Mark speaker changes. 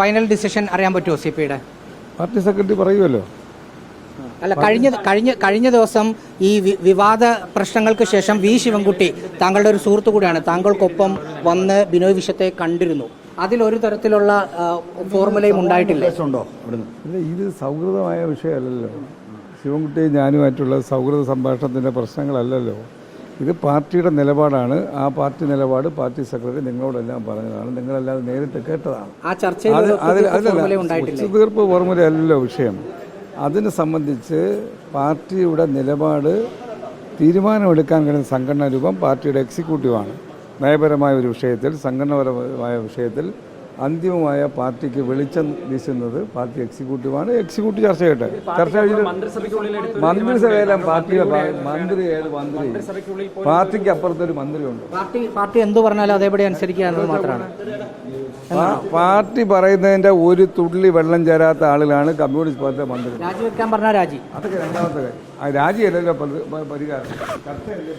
Speaker 1: Final decision അറിയാൻ പറ്റുമോ CP-യുടെ?
Speaker 2: Party secretary പറയുമല്ലോ.
Speaker 1: അല്ല, കഴിഞ്ഞ ദിവസം ഈ വിവാദ പ്രശ്നങ്ങൾക്ക് ശേഷം ശിവൻകുട്ടി താങ്കളുടെ ഒരു സുഹൃത്തു കൂടിയാണ്, താങ്കൾക്കൊപ്പം വന്ന് ബിനോയ് വിശ്വത്തെ കണ്ടിരുന്നു. അതിലൊരു തരത്തിലുള്ള ഫോർമുലയും ഉണ്ടായിട്ടില്ല.
Speaker 2: ഇല്ല, ഇത് സൗഹൃദമായ വിഷയമല്ലല്ലോ. ശിവൻകുട്ടിയും ഞാനുമായിട്ടുള്ള സൗഹൃദ സംഭാഷണത്തിൻ്റെ പ്രശ്നങ്ങളല്ലല്ലോ. ഇത് പാർട്ടിയുടെ നിലപാടാണ്. ആ പാർട്ടി നിലപാട് പാർട്ടി സെക്രട്ടറി നിങ്ങളോടെല്ലാം പറഞ്ഞതാണ്. നിങ്ങളെല്ലാം നേരിട്ട് കേട്ടതാണ്. ഒത്തുതീർപ്പ് ഫോർമുലയല്ലല്ലോ വിഷയം. അതിനെ സംബന്ധിച്ച് പാർട്ടിയുടെ നിലപാട് തീരുമാനമെടുക്കാൻ കഴിയുന്ന സംഘടനാ രൂപം പാർട്ടിയുടെ എക്സിക്യൂട്ടീവാണ്. നയപരമായ ഒരു വിഷയത്തിൽ, സംഘടനാപരമായ വിഷയത്തിൽ അന്തിമമായ പാർട്ടിക്ക് വെളിച്ചം വീശുന്നത് പാർട്ടി എക്സിക്യൂട്ടീവാണ്. എക്സിക്യൂട്ടീവ് ചർച്ച ചെയ്യട്ടെ. ചർച്ച കഴിഞ്ഞിട്ട് മന്ത്രിസഭയിലും പാർട്ടിയുടെ മന്ത്രി പാർട്ടിക്ക് അപ്പുറത്തൊരു മന്ത്രിയുണ്ട്.
Speaker 1: പാർട്ടി എന്ത് പറഞ്ഞാലും അതേപടി അനുസരിക്കുക എന്നത് മാത്രമാണ്.
Speaker 2: പാർട്ടി പറയുന്നതിന്റെ ഒരു തുള്ളി വെള്ളം ചേരാത്ത ആളുകളാണ് കമ്മ്യൂണിസ്റ്റ് പാർട്ടിയുടെ മന്ത്രി.
Speaker 1: രാജിവെക്കാൻ പറഞ്ഞാൽ രാജി.
Speaker 2: അതൊക്കെ രണ്ടാമത്തെ കാര്യം. രാജിയല്ലല്ലോ പരിഹാരം. ചർച്ചയല്ലേ.